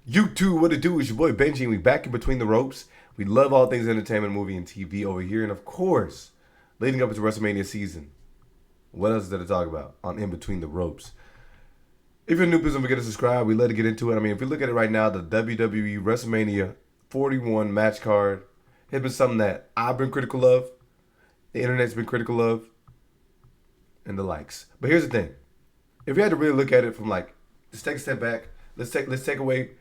YouTube, what it do? It's your boy Benji, and we back in between the ropes. We love all things entertainment, movie, and TV over here. And of course, leading up to WrestleMania season, what else is there to talk about on In Between the Ropes? If you're new, please don't forget to subscribe. We love to get into it. I mean, if you look at it right now, the WWE WrestleMania 41 match card has been something that I've been critical of, the internet's been critical of, and the likes. But here's the thing. If you had to really look at it from like, just take a step back. Let's take away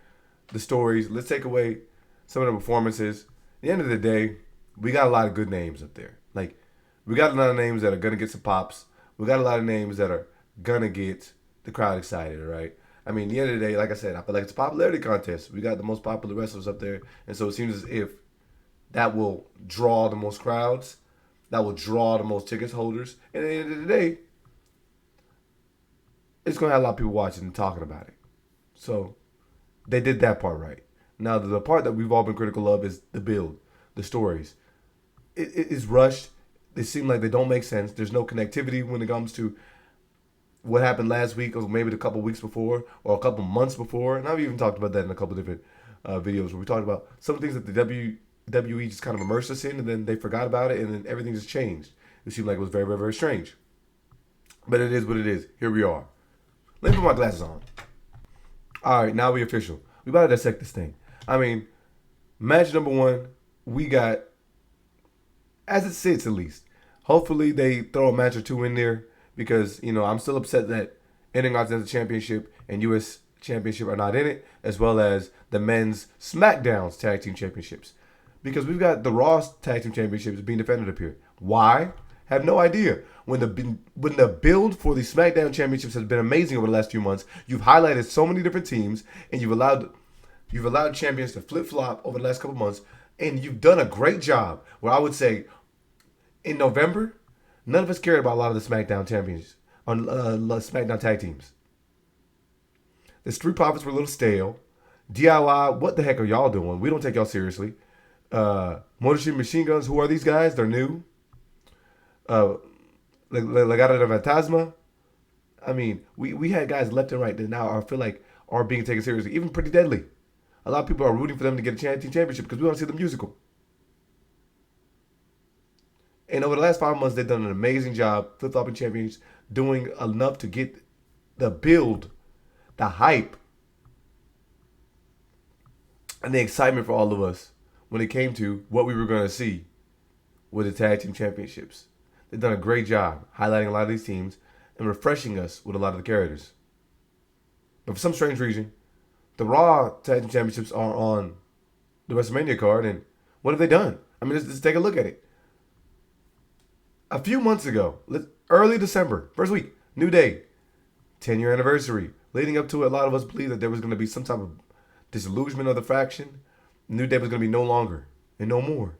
the stories. Let's take away some of the performances. At the end of the day, we got a lot of good names up there. Like, we got a lot of names that are going to get some pops. We got a lot of names that are going to get the crowd excited, right? I mean, at the end of the day, like I said, I feel like it's a popularity contest. We got the most popular wrestlers up there. And so it seems as if that will draw the most crowds. That will draw the most tickets holders. And at the end of the day, it's going to have a lot of people watching and talking about it. So they did that part right. Now, the part that we've all been critical of is the build, the stories. It is rushed. They seem like they don't make sense. There's no connectivity when it comes to what happened last week or maybe a couple weeks before or a couple months before. And I've even talked about that in a couple different videos where we talked about some things that the WWE just kind of immersed us in and then they forgot about it and then everything just changed. It seemed like it was very, very, very strange. But it is what it is. Here we are. Let me put my glasses on. All right, now we official. We about to dissect this thing. I mean, match number one, we got, as it sits at least. Hopefully they throw a match or two in there because, you know, I'm still upset that Intercontinental Championship and U.S. Championship are not in it, as well as the men's SmackDown's Tag Team Championships. Because we've got the Raw Tag Team Championships being defended up here. Why? Have no idea. When the build for the SmackDown Championships has been amazing over the last few months, you've highlighted so many different teams, and you've allowed champions to flip flop over the last couple months, and you've done a great job. Where I would say, in November, none of us cared about a lot of the SmackDown champions on SmackDown tag teams. The Street Profits were a little stale. DIY, what the heck are y'all doing? We don't take y'all seriously. Motor City Machine Guns, who are these guys? They're new. Legado de Fantasma. I mean, we had guys left and right that now I feel like are being taken seriously. Even Pretty Deadly. A lot of people are rooting for them to get a team championship because we want to see the musical. And over the last 5 months, they've done an amazing job flip-flopping champions, doing enough to get the build, the hype, and the excitement for all of us when it came to what we were going to see with the tag team championships. They've done a great job highlighting a lot of these teams and refreshing us with a lot of the characters. But for some strange reason, the Raw Tag Team Championships are on the WrestleMania card, and what have they done? I mean, let's take a look at it. A few months ago, early December, first week, New Day, 10-year anniversary. Leading up to it, a lot of us believed that there was going to be some type of disillusionment of the faction. New Day was going to be no longer and no more.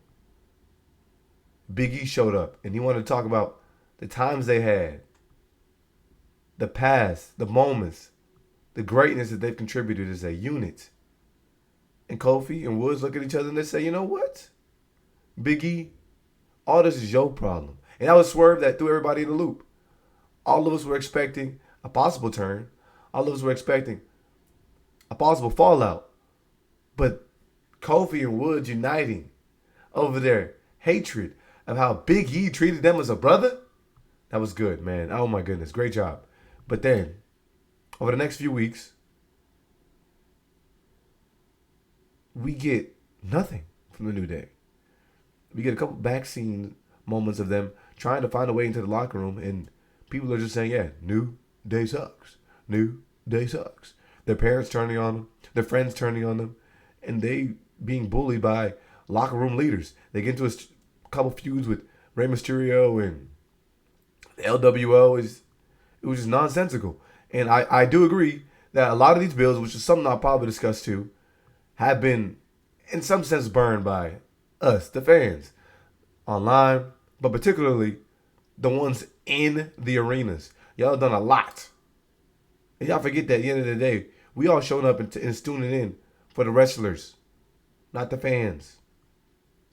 Big E showed up, and he wanted to talk about the times they had, the past, the moments, the greatness that they've contributed as a unit. And Kofi and Woods look at each other and they say, you know what? Big E, all this is your problem. And that was Swerve that threw everybody in the loop. All of us were expecting a possible turn. All of us were expecting a possible fallout. But Kofi and Woods uniting over their hatred of how Big E treated them as a brother, that was good, man. Oh my goodness, great job. But then, over the next few weeks, we get nothing from the New Day. We get a couple backseat moments of them trying to find a way into the locker room, and people are just saying, yeah, New Day sucks. New Day sucks. Their parents turning on them, their friends turning on them, and they being bullied by locker room leaders. They get into a couple feuds with Rey Mysterio and the LWO. It was just nonsensical. And I do agree that a lot of these builds, which is something I'll probably discuss too, have been, in some sense, burned by us, the fans, online, but particularly the ones in the arenas. Y'all done a lot. And y'all forget that at the end of the day, we all showing up and tuning in for the wrestlers, not the fans.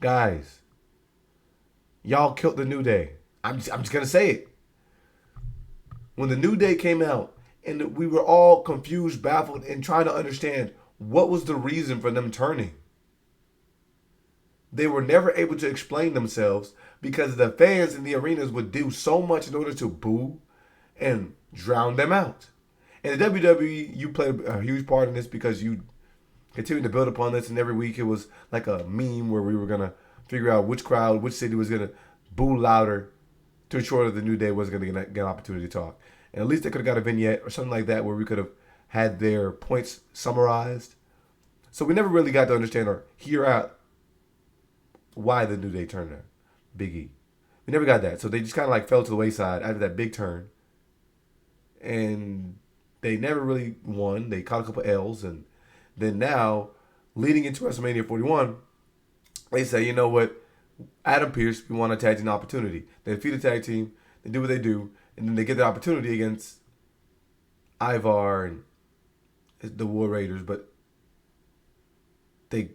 Guys, y'all killed the New Day. I'm just going to say it. When the New Day came out and we were all confused, baffled, and trying to understand What was the reason for them turning? They were never able to explain themselves because the fans in the arenas would do so much in order to boo and drown them out. And the WWE, you played a huge part in this because you continued to build upon this, and every week it was like a meme where we were going to figure out which crowd, which city was going to boo louder to ensure that the New Day wasn't going to get an opportunity to talk. And at least they could have got a vignette or something like that where we could have had their points summarized. So we never really got to understand or hear out why the New Day turned on Big E. We never got that. So they just kind of like fell to the wayside after that big turn. And they never really won. They caught a couple L's. And then now, leading into WrestleMania 41, they say, you know what? Adam Pearce, we want a tag team opportunity. They defeat the tag team. They do what they do. And then they get the opportunity against Ivar and the War Raiders. But the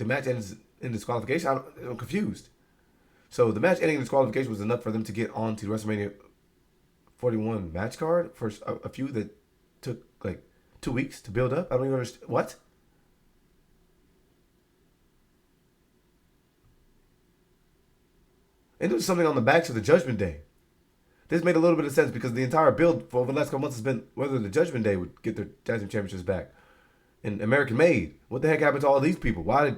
match ends in disqualification. I'm confused. So the match ending in disqualification was enough for them to get on to the WrestleMania 41 match card for a feud that took like 2 weeks to build up. I don't even understand. What? And there was something on the backs of the Judgment Day. This made a little bit of sense because the entire build for over the last couple months has been whether the Judgment Day would get their tag team championships back. And American Made. What the heck happened to all these people? Why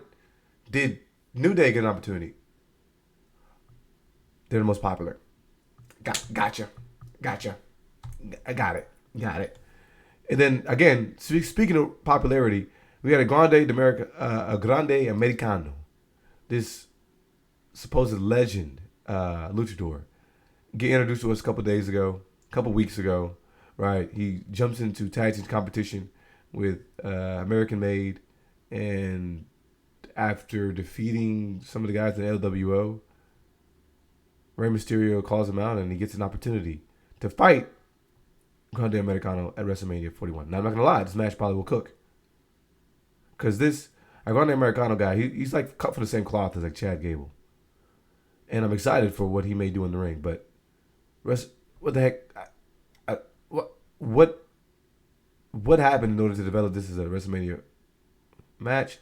did New Day get an opportunity? They're the most popular. Gotcha. I got it. And then again, speaking of popularity, we had a Grande Americano. This supposed legend, luchador, get introduced to us a couple weeks ago, right? He jumps into tag team competition with American Made, and after defeating some of the guys in LWO, Rey Mysterio calls him out and he gets an opportunity to fight Grande Americano at WrestleMania 41. Now, I'm not going to lie, this match probably will cook. Because this Grande Americano guy, he's like cut from the same cloth as like Chad Gable. And I'm excited for what he may do in the ring. But what the heck? What happened in order to develop this as a WrestleMania match?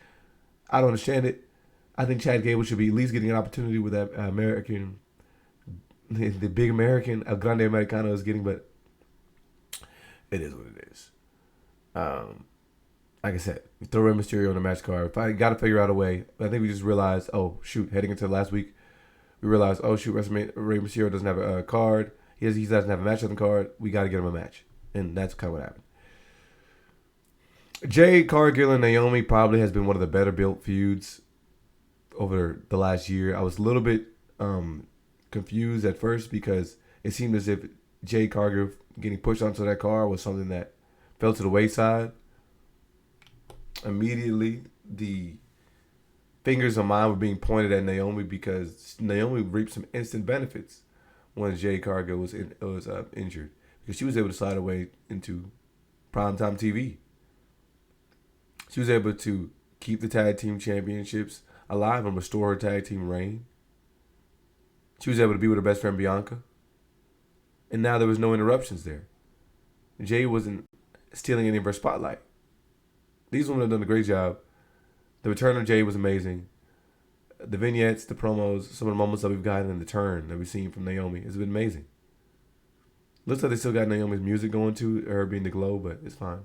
I don't understand it. I think Chad Gable should be at least getting an opportunity with that American, the big American Grande Americano is getting, but it is what it is. Like I said, we throw Rey Mysterio on the match card. If I got to figure out a way, I think we just realized, oh shoot, heading into last week, we realized, oh shoot, Rey Mysterio doesn't have a card. He doesn't have a match on the card. We got to get him a match, and that's kind of what happened. Jade Cargill and Naomi probably has been one of the better built feuds over the last year. I was a little bit confused at first because it seemed as if Jade Cargill getting pushed onto that car was something that fell to the wayside. Immediately, the fingers of mine were being pointed at Naomi because Naomi reaped some instant benefits when Jade Cargill was injured because she was able to slide away into primetime TV. She was able to keep the tag team championships alive and restore her tag team reign. She was able to be with her best friend Bianca. And now there was no interruptions there. Jay wasn't stealing any of her spotlight. These women have done a great job. The return of Jay was amazing. The vignettes, the promos, some of the moments that we've gotten in the turn that we've seen from Naomi has been amazing. Looks like they still got Naomi's music going too, her being the glow, but it's fine.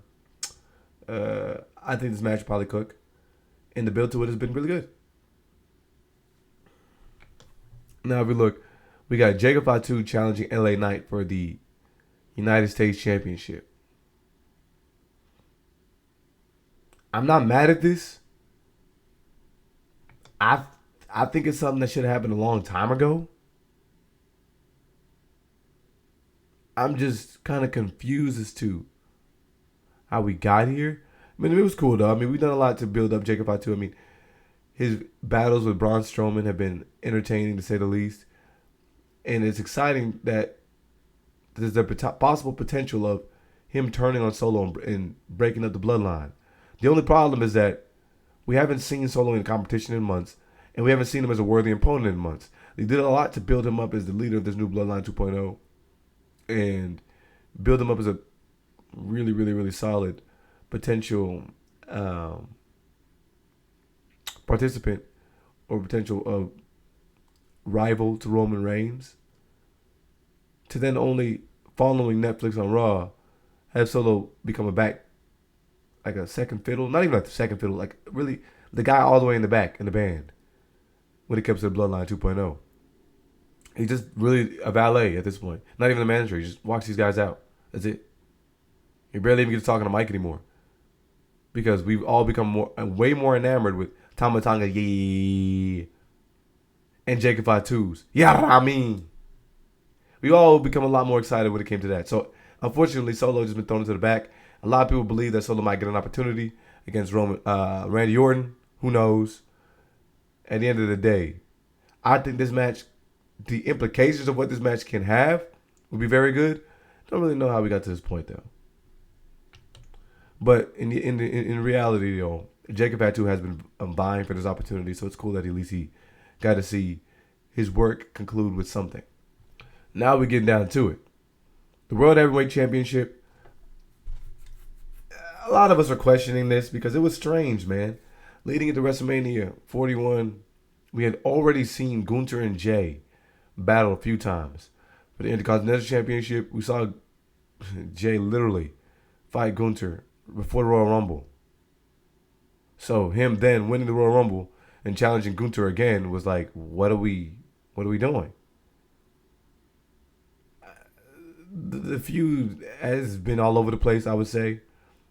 I think this match will probably cook. And the build to it has been really good. Now, if we look, we got Jacob Fatu challenging LA Knight for the United States Championship. I'm not mad at this. I think it's something that should have happened a long time ago. I'm just kind of confused as to how we got here. I mean, it was cool, though. I mean, we've done a lot to build up Jacob Fatu. I mean, his battles with Braun Strowman have been entertaining, to say the least. And it's exciting that there's a possible potential of him turning on Solo and breaking up the bloodline. The only problem is that we haven't seen Solo in competition in months, and we haven't seen him as a worthy opponent in months. They did a lot to build him up as the leader of this new Bloodline 2.0 and build him up as a really, really, really solid potential um, participant or potential rival to Roman Reigns, to then only following Netflix on Raw have Solo become like a second fiddle, not even like the second fiddle, like really the guy all the way in the back in the band when it comes to the Bloodline 2.0. He's just really a valet at this point. Not even a manager. He just walks these guys out. That's it. He barely even gets talking to Mike anymore. Because we've all become way more enamored with Tama Tonga, yeah, and Jacob Fatu's, yeah, I mean. We all become a lot more excited when it came to that. So, unfortunately, Solo just been thrown into the back. A lot of people believe that Solo might get an opportunity against Randy Orton. Who knows? At the end of the day, I think this match, the implications of what this match can have, would be very good. Don't really know how we got to this point though. But in reality, though, Jacob Fatu has been vying for this opportunity, so it's cool that at least he got to see his work conclude with something. Now we're getting down to it. The World Heavyweight Championship. A lot of us are questioning this because it was strange, man. Leading into WrestleMania 41, we had already seen Gunther and Jay battle a few times. For the Intercontinental Championship, we saw Jay literally fight Gunther before the Royal Rumble. So him then winning the Royal Rumble and challenging Gunther again was like, what are we doing? The feud has been all over the place, I would say.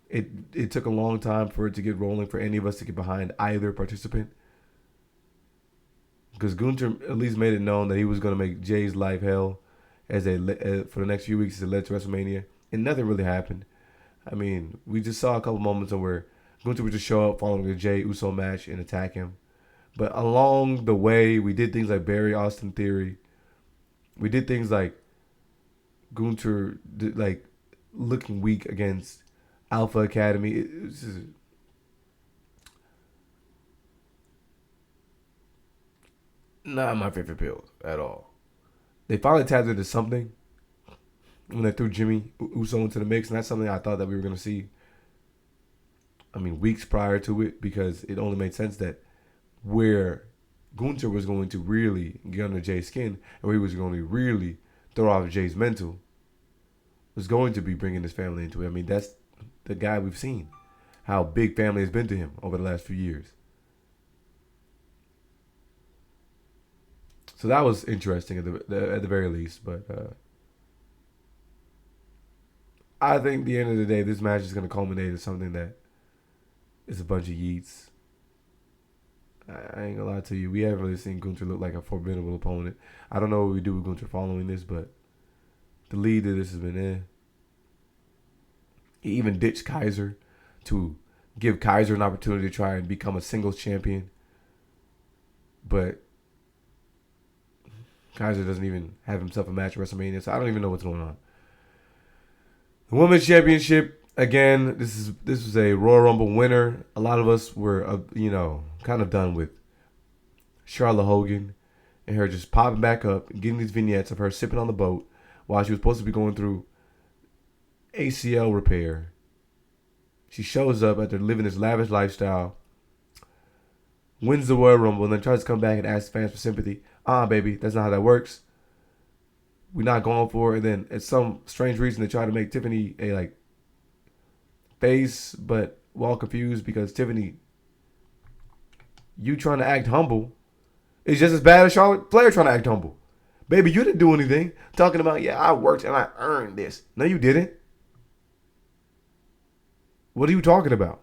It took a long time for it to get rolling, for any of us to get behind either participant. Because Gunther at least made it known that he was going to make Jay's life hell for the next few weeks as it led to WrestleMania. And nothing really happened. I mean, we just saw a couple moments of where Gunther would just show up following a Jay Uso match and attack him. But along the way, we did things like Barry Austin Theory. We did things like Gunther looking weak against Alpha Academy. It was just, not my favorite build at all. They finally tapped into something when they threw Jimmy Uso into the mix, and that's something I thought that we were going to see. I mean, weeks prior to it, because it only made sense that where Gunther was going to really get under Jay's skin, and where he was going to really throw off Jay's mental, was going to be bringing his family into it. I mean, that's the guy we've seen, how big family has been to him over the last few years. So that was interesting at the very least. But I think at the end of the day, this match is going to culminate in something that is a bunch of yeets. I ain't gonna lie to you. We haven't really seen Gunther look like a formidable opponent. I don't know what we do with Gunther following this, but the lead to this has been in. He even ditched Kaiser to give Kaiser an opportunity to try and become a singles champion. But Kaiser doesn't even have himself a match at WrestleMania, so I don't even know what's going on. The Women's Championship, again, this was a Royal Rumble winner. A lot of us were, kind of done with Charlotte Hogan and her just popping back up and getting these vignettes of her sipping on the boat while she was supposed to be going through ACL repair. She shows up after living this lavish lifestyle, wins the Royal Rumble, and then tries to come back and ask fans for sympathy. Baby, that's not how that works. We're not going for it. And then, at some strange reason, they try to make Tiffany a face, but we're all confused because Tiffany, you trying to act humble is just as bad as Charlotte Flair trying to act humble. Baby, you didn't do anything. Talking about, yeah, I worked and I earned this. No, you didn't. What are you talking about?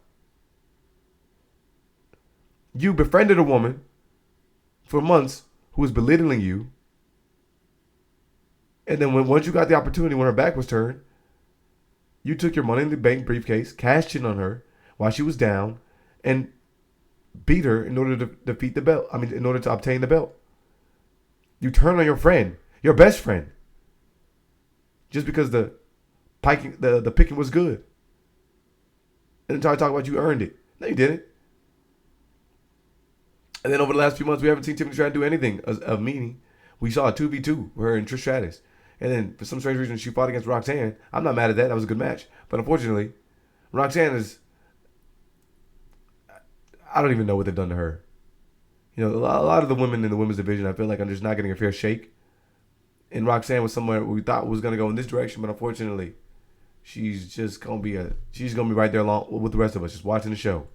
You befriended a woman for months who was belittling you. And then once you got the opportunity, when her back was turned, you took your Money in the Bank briefcase, cashed in on her while she was down, and beat her in order to defeat the belt. I mean, in order to obtain the belt. You turn on your friend, your best friend, just because the picking was good. And then try to talk about you earned it. No, you didn't. And then over the last few months, we haven't seen Tiffany try to do anything of meaning. We saw a 2v2 with her and Trish Stratus. And then for some strange reason, she fought against Roxanne. I'm not mad at that. That was a good match. But unfortunately, Roxanne is I don't even know what they've done to her. You know, a lot of the women in the women's division, I feel like I'm just not getting a fair shake. And Roxanne was somewhere we thought was gonna go in this direction, but unfortunately, she's just gonna be right there along with the rest of us, just watching the show.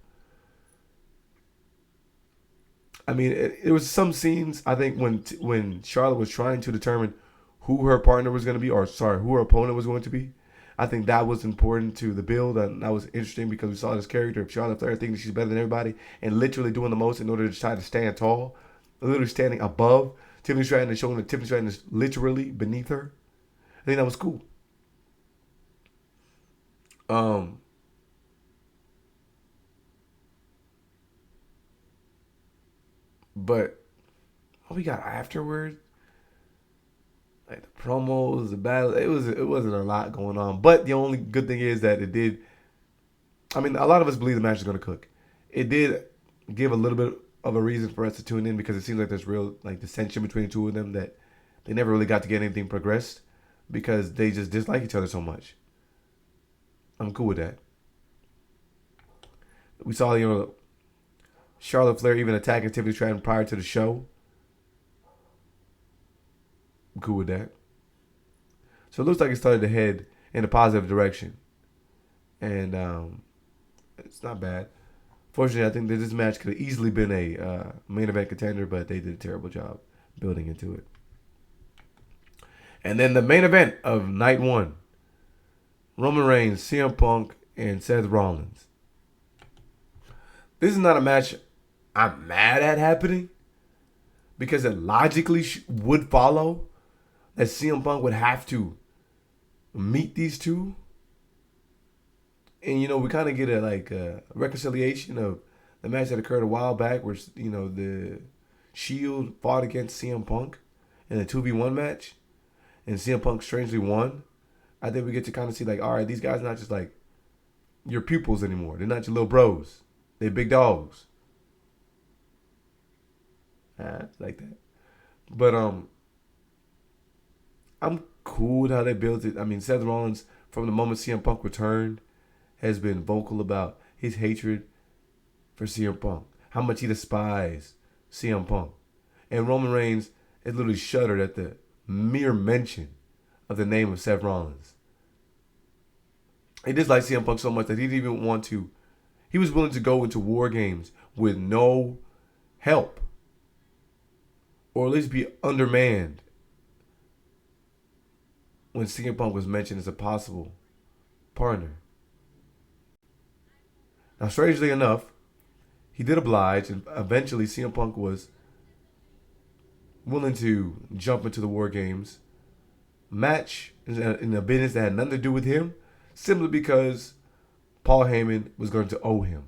I mean, it was some scenes, I think, when Charlotte was trying to determine who her partner was going to be, or sorry, who her opponent was going to be. I think that was important to the build, and that was interesting because we saw this character of Charlotte Flair thinking she's better than everybody and literally doing the most in order to try to stand tall, literally standing above Tiffany Stratton and showing that Tiffany Stratton is literally beneath her. I think that was cool. But what we got afterwards, like the promos, the battle, it wasn't a lot going on. But the only good thing is that it did. I mean, a lot of us believe the match is gonna cook. It did give a little bit of a reason for us to tune in because it seems like there's real like dissension between the two of them that they never really got to get anything progressed because they just dislike each other so much. I'm cool with that. We saw, you know, Charlotte Flair even attacking Tiffany Stratton prior to the show. I'm cool with that. So it looks like it started to head in a positive direction. And it's not bad. Fortunately, I think that this match could have easily been a main event contender, but they did a terrible job building into it. And then the main event of night one, Roman Reigns, CM Punk, and Seth Rollins. This is not a match I'm mad at happening because it logically would follow that CM Punk would have to meet these two. And, you know, we kind of get a reconciliation of the match that occurred a while back where, you know, the Shield fought against CM Punk in a 2v1 match. And CM Punk strangely won. I think we get to kind of see, like, all right, these guys are not just, like, your pupils anymore. They're not your little bros. They're big dogs. Like that. But I'm cool with how they built it. I mean, Seth Rollins, from the moment CM Punk returned, has been vocal about his hatred for CM Punk, how much he despises CM Punk. And Roman Reigns has literally shuddered at the mere mention of the name of Seth Rollins. He disliked CM Punk so much that he didn't even want to. He was willing to go into war games with no help, or at least be undermanned, when CM Punk was mentioned as a possible partner. Now, strangely enough, he did oblige, and eventually CM Punk was willing to jump into the War Games match in a business that had nothing to do with him, simply because Paul Heyman was going to owe him.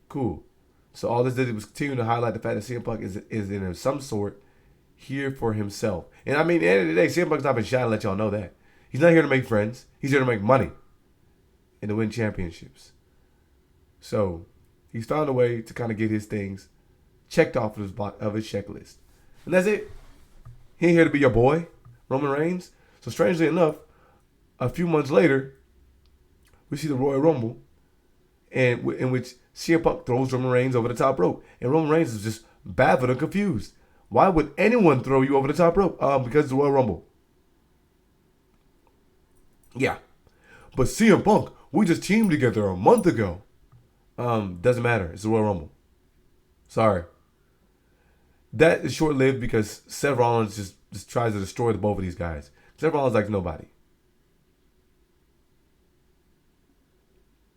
Cool. So all this did was continue to highlight the fact that CM Punk is in some sort here for himself. And I mean, at the end of the day, CM Punk's not been shy to let y'all know that. He's not here to make friends. He's here to make money and to win championships. So he's found a way to kind of get his things checked off of his checklist. And that's it. He ain't here to be your boy, Roman Reigns. So strangely enough, a few months later, we see the Royal Rumble, and in which CM Punk throws Roman Reigns over the top rope. And Roman Reigns is just baffled and confused. Why would anyone throw you over the top rope? Because it's the Royal Rumble. Yeah. But CM Punk, we just teamed together a month ago. Doesn't matter. It's the Royal Rumble. Sorry. That is short-lived because Seth Rollins just tries to destroy the both of these guys. Seth Rollins likes nobody.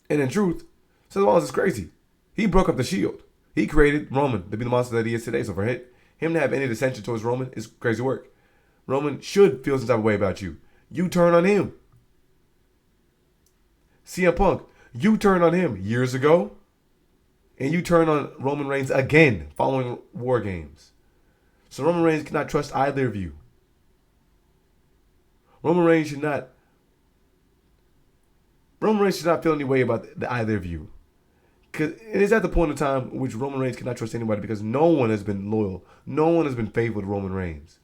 And in truth, Seth Rollins is crazy. He broke up the Shield. He created Roman to be the monster that he is today. So for him to have any dissension towards Roman is crazy work. Roman should feel some type of way about you. You turn on him. CM Punk, you turned on him years ago. And you turn on Roman Reigns again following War Games. So Roman Reigns cannot trust either of you. Roman Reigns should not feel any way about either of you. Because it is at the point in time in which Roman Reigns cannot trust anybody because no one has been loyal. No one has been faithful to Roman Reigns.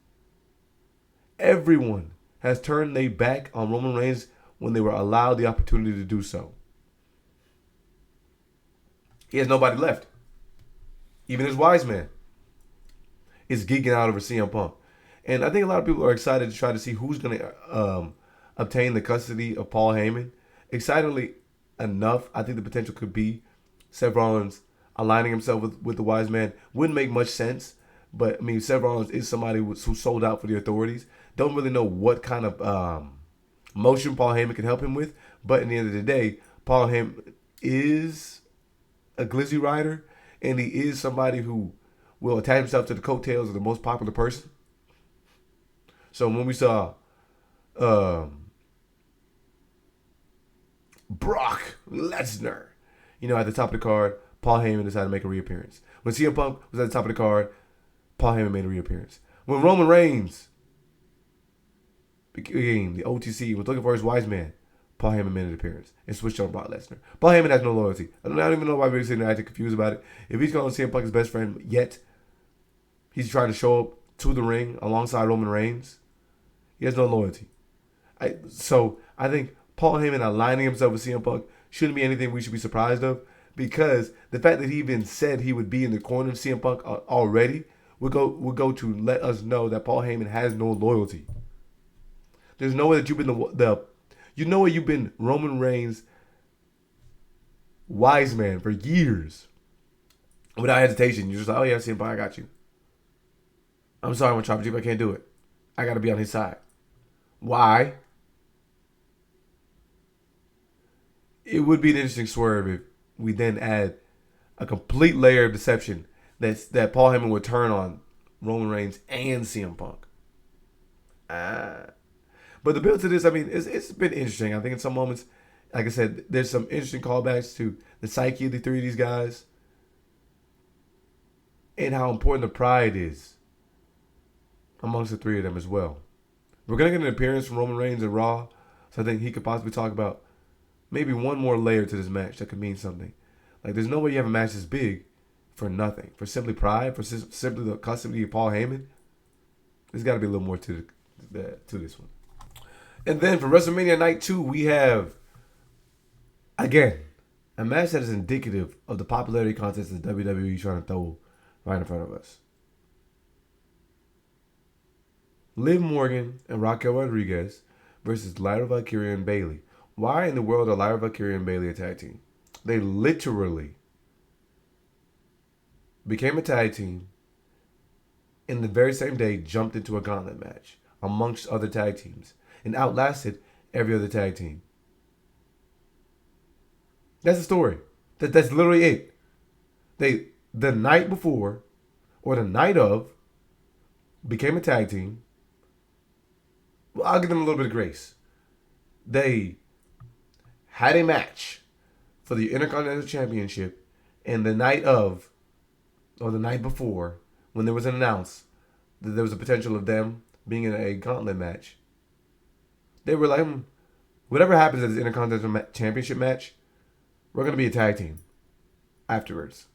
Everyone has turned their back on Roman Reigns when they were allowed the opportunity to do so. He has nobody left. Even his wise man is geeking out over CM Punk. And I think a lot of people are excited to try to see who's going to obtain the custody of Paul Heyman. Excitedly enough, I think the potential could be Seth Rollins aligning himself with the wise man. Wouldn't make much sense. But, I mean, Seth Rollins is somebody who sold out for the authorities. Don't really know what kind of motion Paul Heyman can help him with. But in the end of the day, Paul Heyman is a glizzy rider. And he is somebody who will attach himself to the coattails of the most popular person. So when we saw Brock Lesnar, at the top of the card, Paul Heyman decided to make a reappearance. When CM Punk was at the top of the card, Paul Heyman made a reappearance. When Roman Reigns became the OTC, was looking for his wise man, Paul Heyman made an appearance and switched on Brock Lesnar. Paul Heyman has no loyalty. I don't even know why we're sitting there acting confused about it. If he's calling CM Punk his best friend, yet he's trying to show up to the ring alongside Roman Reigns, he has no loyalty. So I think Paul Heyman aligning himself with CM Punk shouldn't be anything we should be surprised of, because the fact that he even said he would be in the corner of CM Punk already would go to let us know that Paul Heyman has no loyalty. There's no way that you've been you've been Roman Reigns' wise man for years without hesitation. You're just like, oh yeah, CM Punk, I got you. I'm sorry, I'm a Tribal Chief, I can't do it. I got to be on his side. Why? It would be an interesting swerve if we then add a complete layer of deception that Paul Heyman would turn on Roman Reigns and CM Punk. But the build to this, I mean, it's been interesting. I think in some moments, like I said, there's some interesting callbacks to the psyche of the three of these guys and how important the pride is amongst the three of them as well. We're going to get an appearance from Roman Reigns at Raw, so I think he could possibly talk about maybe one more layer to this match that could mean something. Like, there's no way you have a match this big for nothing. For simply pride, for simply the custody of Paul Heyman, there's got to be a little more to this one. And then for WrestleMania Night 2, we have, again, a match that is indicative of the popularity contest that WWE is trying to throw right in front of us. Liv Morgan and Raquel Rodriguez versus Lyra Valkyria and Bayley. Why in the world are Lyra Valkyria and Bayley a tag team? They literally became a tag team and the very same day jumped into a gauntlet match amongst other tag teams and outlasted every other tag team. That's the story. That's literally it. The night before or the night of became a tag team. Well, I'll give them a little bit of grace. They had a match for the Intercontinental Championship, and the night of, or the night before, when there was an announce that there was a potential of them being in a gauntlet match, they were like, whatever happens at this Intercontinental Championship match, we're going to be a tag team afterwards.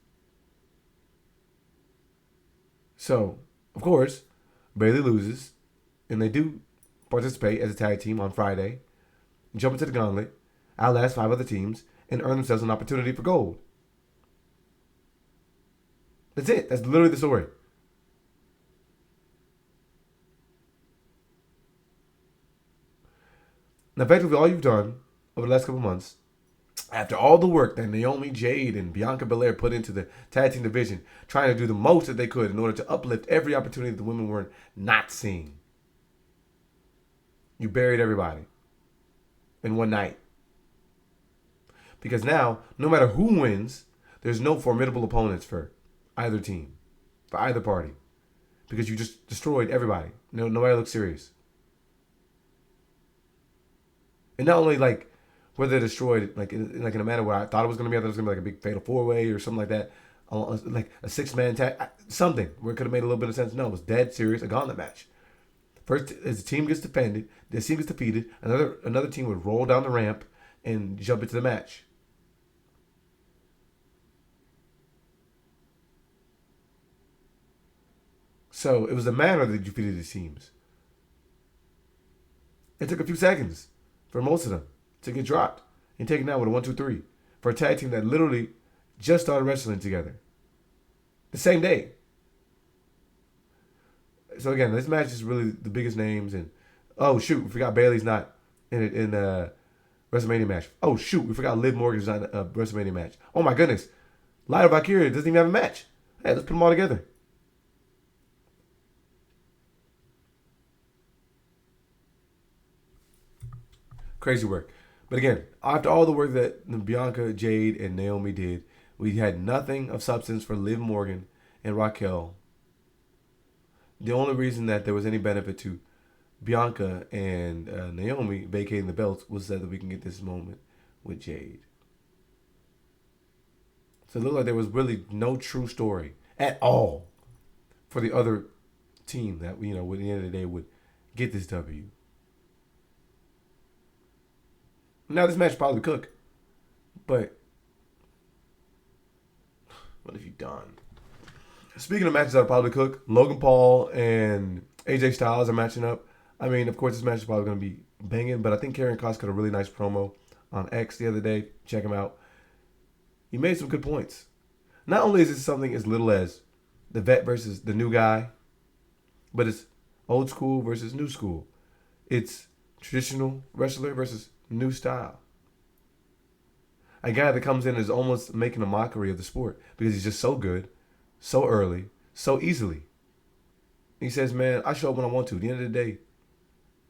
So, of course, Bayley loses, and they do participate as a tag team on Friday, jump into the gauntlet, outlast 5 other teams, and earn themselves an opportunity for gold. That's it. That's literally the story. Now, effectively, all you've done over the last couple months, after all the work that Naomi, Jade, and Bianca Belair put into the tag team division, trying to do the most that they could in order to uplift every opportunity that the women were not seeing, you buried everybody in one night. Because now, no matter who wins, there's no formidable opponents for either team, for either party. Because you just destroyed everybody. Nobody looks serious. And not only like whether they're destroyed like in a manner where I thought it was going to be, I thought it was going to be like a big fatal 4-way or something like that. Like a 6-man tag, something where it could have made a little bit of sense. No, it was dead serious, a gauntlet match. First, as the team gets defended, the team gets defeated, another team would roll down the ramp and jump into the match. So it was a manner that defeated these teams. It took a few seconds for most of them to get dropped and taken out with a 1-2-3 for a tag team that literally just started wrestling together. the same day. So again, this match is really the biggest names. And oh shoot, we forgot Bayley's not in WrestleMania match. Oh shoot, we forgot Liv Morgan's not in a WrestleMania match. Oh my goodness, Lyra Valkyria doesn't even have a match. Hey, let's put them all together. Crazy work. But again, after all the work that Bianca, Jade, and Naomi did, we had nothing of substance for Liv Morgan and Raquel. The only reason that there was any benefit to Bianca and Naomi vacating the belts was so that we can get this moment with Jade. So it looked like there was really no true story at all for the other team that, you know, at the end of the day would get this W. Now this match probably cook, but what have you done? Speaking of matches that are probably cook, Logan Paul and AJ Styles are matching up. I mean, of course, this match is probably going to be banging, but I think Karrion Kross got a really nice promo on X the other day. Check him out. He made some good points. Not only is it something as little as the vet versus the new guy, but it's old school versus new school. It's traditional wrestler versus new style. A guy that comes in is almost making a mockery of the sport because he's just so good, so early, so easily. He says, man, I show up when I want to. At the end of the day,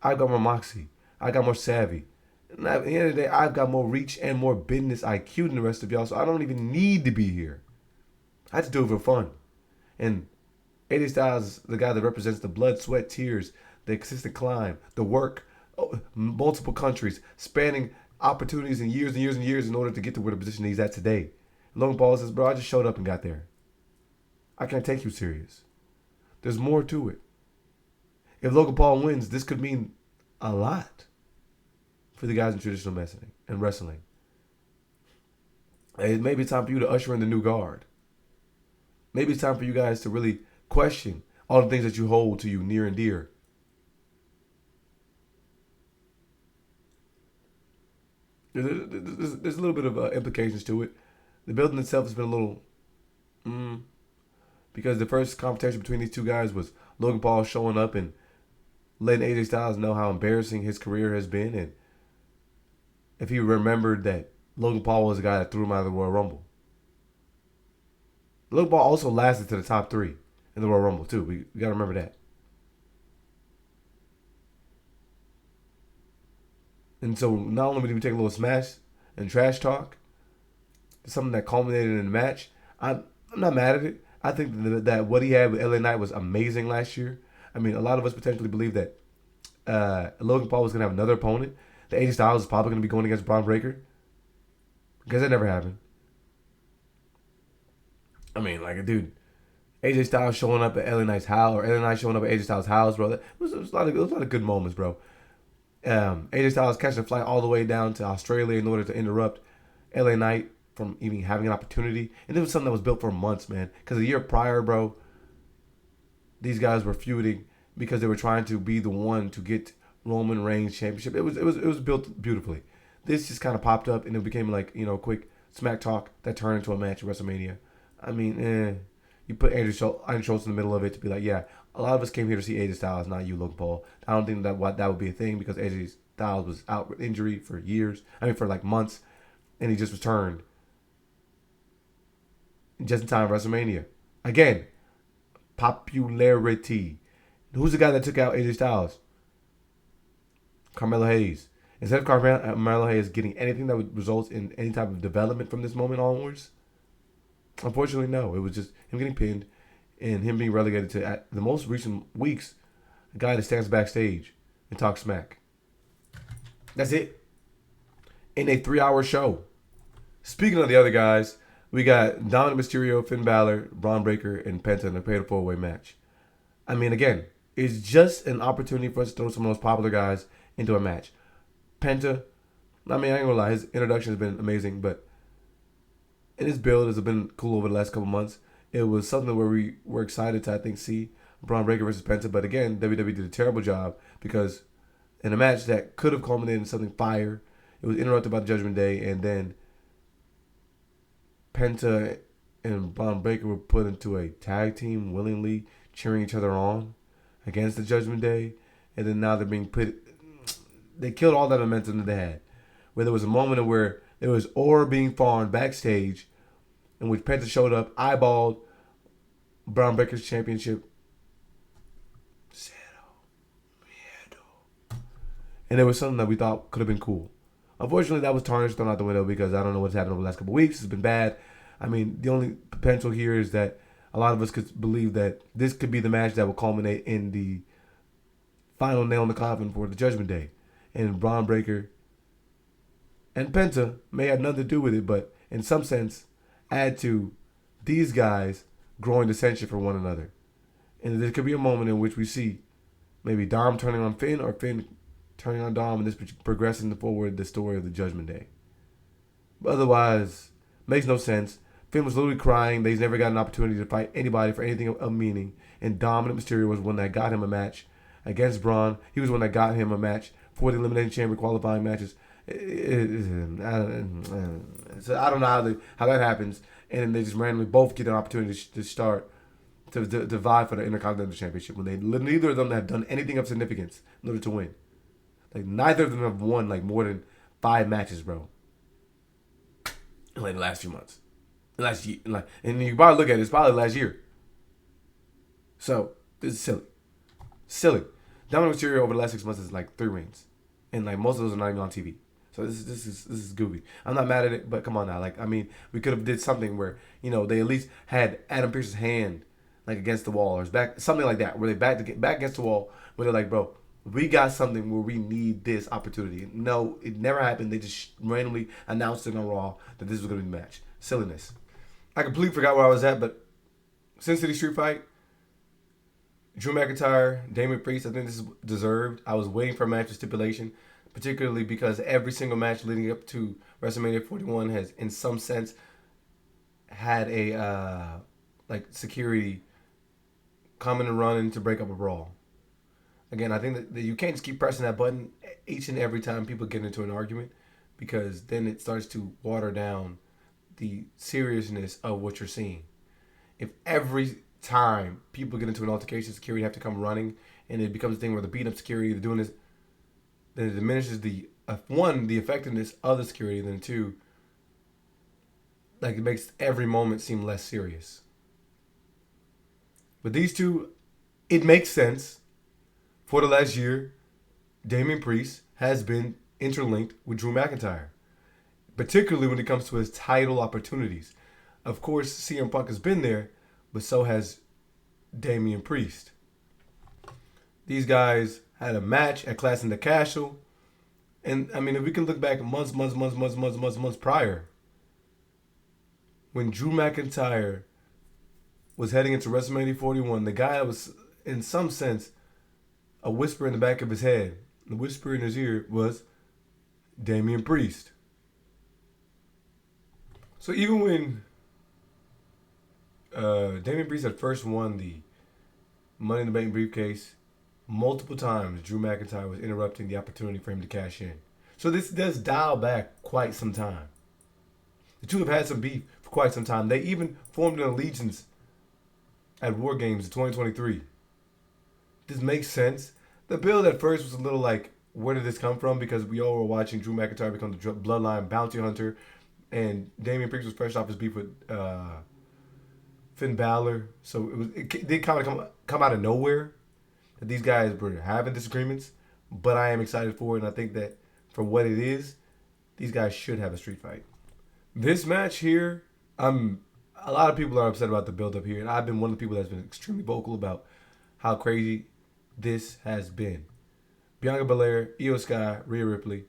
I've got more moxie. I got more savvy. And at the end of the day, I've got more reach and more business IQ than the rest of y'all, so I don't even need to be here. I just do it for fun. And AJ Styles is the guy that represents the blood, sweat, tears, the consistent climb, the work, multiple countries, spanning opportunities and years and years and years in order to get to where the position he's at today. Logan Paul says, bro, I just showed up and got there. I can't take you serious. There's more to it. If Logan Paul wins, this could mean a lot for the guys in traditional wrestling. It may be time for you to usher in the new guard. Maybe it's time for you guys to really question all the things that you hold to you near and dear. There's a little bit of implications to it. The building itself has been a little... because the first confrontation between these two guys was Logan Paul showing up and letting AJ Styles know how embarrassing his career has been. And if he remembered that Logan Paul was the guy that threw him out of the Royal Rumble. Logan Paul also lasted to the top 3 in the Royal Rumble, too. We got to remember that. And so not only did we take a little smash and trash talk, something that culminated in a match, I'm not mad at it. I think that what he had with LA Knight was amazing last year. I mean, a lot of us potentially believe that Logan Paul was going to have another opponent. The AJ Styles is probably going to be going against Braun Breaker. Because that never happened. I mean, like, dude, AJ Styles showing up at LA Knight's house, or LA Knight showing up at AJ Styles' house, bro. It was a lot of good moments, bro. AJ Styles catching a flight all the way down to Australia in order to interrupt LA Knight from even having an opportunity. And it was something that was built for months, man. Because a year prior, bro, these guys were feuding because they were trying to be the one to get Roman Reigns championship. It was built beautifully. This just kind of popped up and it became like, you know, quick smack talk that turned into a match at WrestleMania. I mean, you put Andrew Schultz in the middle of it to be like, yeah, a lot of us came here to see AJ Styles, not you, Logan Paul. I don't think that would be a thing because AJ Styles was out with injury for years. I mean, for like months, and he just returned just in time for WrestleMania. Again, popularity. Who's the guy that took out AJ Styles? Carmelo Hayes. Instead of Carmelo Hayes getting anything that would result in any type of development from this moment onwards, unfortunately, no. It was just him getting pinned and him being relegated to, at the most recent weeks, a guy that stands backstage and talks smack. That's it. In a 3-hour show. Speaking of the other guys, we got Dominic Mysterio, Finn Balor, Braun Breaker, and Penta in a fatal 4-way match. I mean, again, it's just an opportunity for us to throw some of those popular guys into a match. Penta, I mean, I ain't gonna lie, his introduction has been amazing, but and his build has been cool over the last couple months. It was something where we were excited to, I think, see Braun Breaker versus Penta. But again, WWE did a terrible job because in a match that could have culminated in something fire, it was interrupted by the Judgment Day. And then Penta and Bron Breakker were put into a tag team willingly cheering each other on against the Judgment Day, and then now they're being put. They killed all that momentum that they had. Where there was a moment where there was aura being formed backstage, in which Penta showed up, eyeballed Bron Breakker's championship. And it was something that we thought could have been cool. Unfortunately, that was tarnished, thrown out the window, because I don't know what's happened over the last couple of weeks. It's been bad. I mean, the only potential here is that a lot of us could believe that this could be the match that will culminate in the final nail in the coffin for the Judgment Day. And Bron Breakker and Penta may have nothing to do with it, but in some sense, add to these guys growing dissension for one another. And there could be a moment in which we see maybe Dom turning on Finn, or Finn turning on Dom, and this progressing forward the story of the Judgment Day. But otherwise, makes no sense. Finn was literally crying that he's never got an opportunity to fight anybody for anything of meaning. And Dominant Mysterio was one that got him a match against Braun. He was one that got him a match for the Elimination Chamber qualifying matches. So I don't know how that happens. And then they just randomly both get an opportunity to start to vie for the Intercontinental Championship when neither of them have done anything of significance in order to win. Like, neither of them have won like more than 5 matches, bro. In like the last few months. Last year. And you probably look at it, it's probably last year. So, this is silly. Silly. Dominant Mysterio over the last 6 months is like 3 wins. And like most of those are not even on TV. So this is goofy. I'm not mad at it, but come on now. Like, I mean, we could have did something where, you know, they at least had Adam Pearce's hand like against the wall, or back, something like that, where they back against the wall, where they're like, bro, we got something where we need this opportunity. No, it never happened. They just randomly announced it on Raw that this was going to be the match. Silliness. I completely forgot where I was at, but Sin City Street Fight, Drew McIntyre, Damian Priest, I think this is deserved. I was waiting for a match of stipulation, particularly because every single match leading up to WrestleMania 41 has, in some sense, had a like security coming and running to break up a brawl. Again, I think that you can't just keep pressing that button each and every time people get into an argument, because then it starts to water down the seriousness of what you're seeing. If every time people get into an altercation, security have to come running, and it becomes a thing where the beat up security, they're doing this, then it diminishes the effectiveness of the security, and then 2, like, it makes every moment seem less serious. But these two, it makes sense. For the last year, Damian Priest has been interlinked with Drew McIntyre, particularly when it comes to his title opportunities. Of course, CM Punk has been there, but so has Damian Priest. These guys had a match at Clash in the Castle. And, I mean, if we can look back months prior, when Drew McIntyre was heading into WrestleMania 41, the guy that was, in some sense, a whisper in the back of his head, the whisper in his ear, was Damian Priest. So even when Damian Priest had first won the Money in the Bank briefcase, multiple times Drew McIntyre was interrupting the opportunity for him to cash in. So this does dial back quite some time. The two have had some beef for quite some time. They even formed an allegiance at War Games in 2023. This makes sense. The build at first was a little like, where did this come from? Because we all were watching Drew McIntyre become the Bloodline bounty hunter, and Damian Priest was fresh off his beef with Finn Balor. So it did kind of come out of nowhere that these guys were having disagreements. But I am excited for it, and I think that for what it is, these guys should have a street fight. This match here, a lot of people are upset about the build up here, and I've been one of the people that's been extremely vocal about how crazy this has been. Bianca Belair, Io Sky, Rhea Ripley.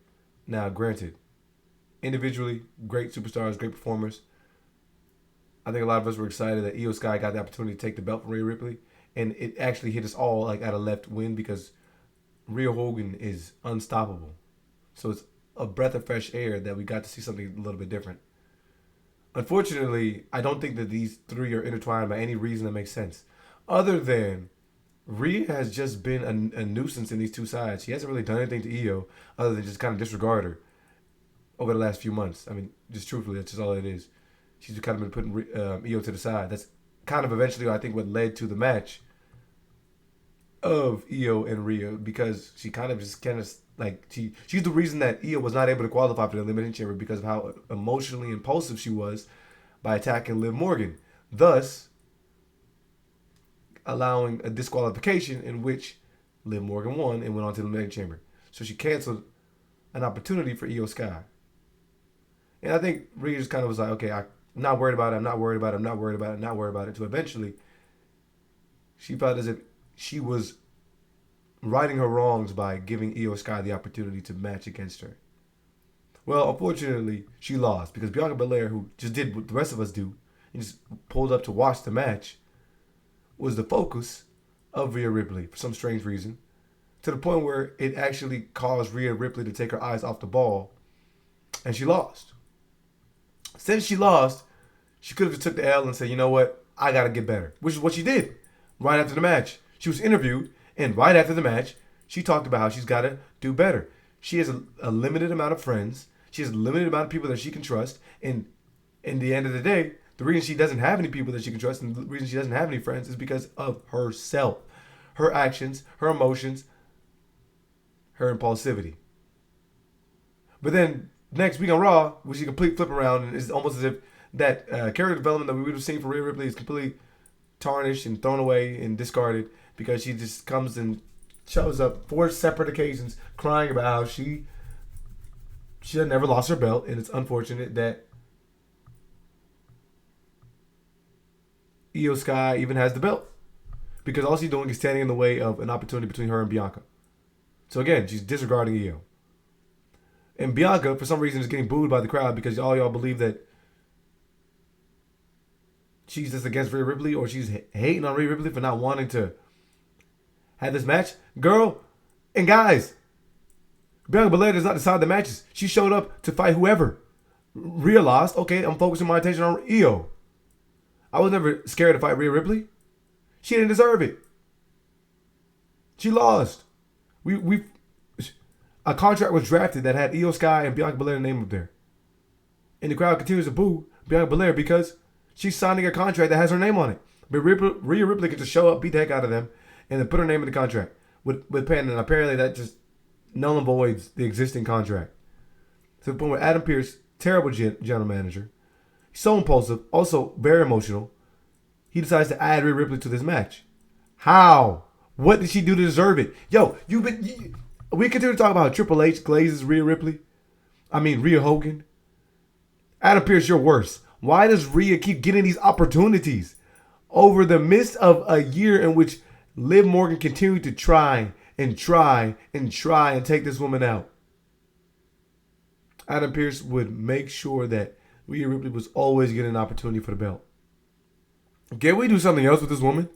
Now, granted, individually, great superstars, great performers. I think a lot of us were excited that Io Sky got the opportunity to take the belt from Rhea Ripley, and it actually hit us all like at a left win, because Rhea Hogan is unstoppable. So it's a breath of fresh air that we got to see something a little bit different. Unfortunately, I don't think that these three are intertwined by any reason that makes sense, other than Rhea has just been a nuisance in these two sides. She hasn't really done anything to Io other than just kind of disregard her over the last few months. I mean, just truthfully, that's just all it is. she's kind of been putting Io to the side. That's kind of eventually, I think, what led to the match of Io and Rhea, because she kind of like she's the reason that Io was not able to qualify for the Elimination Chamber, because of how emotionally impulsive she was by attacking Liv Morgan, thus allowing a disqualification in which Liv Morgan won and went on to the Elimination Chamber. So she canceled an opportunity for Io Sky. And I think Rhea just kind of was like, okay, I'm not worried about it, I'm not worried about it, I'm not worried about it, I'm not worried about it, until eventually she felt as if she was righting her wrongs by giving Io Sky the opportunity to match against her. Well, unfortunately, she lost, because Bianca Belair, who just did what the rest of us do and just pulled up to watch the match, was the focus of Rhea Ripley for some strange reason, to the point where it actually caused Rhea Ripley to take her eyes off the ball, and she lost. Since she lost, she could have just took the L and said, you know what, I got to get better, which is what she did right after the match. She was interviewed, and right after the match, she talked about how she's got to do better. She has a limited amount of friends. She has a limited amount of people that she can trust. And in the end of the day, the reason she doesn't have any people that she can trust and the reason she doesn't have any friends is because of herself, her actions, her emotions, her impulsivity. But then next week on Raw, which is a complete flip around, and it's almost as if that character development that we would have seen for Rhea Ripley is completely tarnished and thrown away and discarded, because she just comes and shows up 4 separate occasions crying about how she had never lost her belt, and it's unfortunate that Io Sky even has the belt, because all she's doing is standing in the way of an opportunity between her and Bianca. So again, she's disregarding Io. And Bianca, for some reason, is getting booed by the crowd because all y'all believe that she's just against Rhea Ripley, or she's hating on Rhea Ripley for not wanting to have this match. Girl and guys, Bianca Belair does not decide the matches. She showed up to fight whoever. Rhea lost. Okay, I'm focusing my attention on Io. I was never scared to fight Rhea Ripley. She didn't deserve it. She lost. A contract was drafted that had Io Sky and Bianca Belair's name up there. And the crowd continues to boo Bianca Belair because she's signing a contract that has her name on it. But Rhea Ripley can just show up, beat the heck out of them, and then put her name in the contract with Penta. And apparently that just null and voids the existing contract. To the point where Adam Pearce, terrible general manager, so impulsive, also very emotional, he decides to add Rhea Ripley to this match. How? What did she do to deserve it? Yo, we continue to talk about how Triple H glazes Rhea Ripley. I mean, Rhea Hogan. Adam Pearce, you're worse. Why does Rhea keep getting these opportunities over the midst of a year in which Liv Morgan continued to try and take this woman out? Adam Pearce would make sure that Rhea Ripley was always getting an opportunity for the belt. Can we do something else with this woman?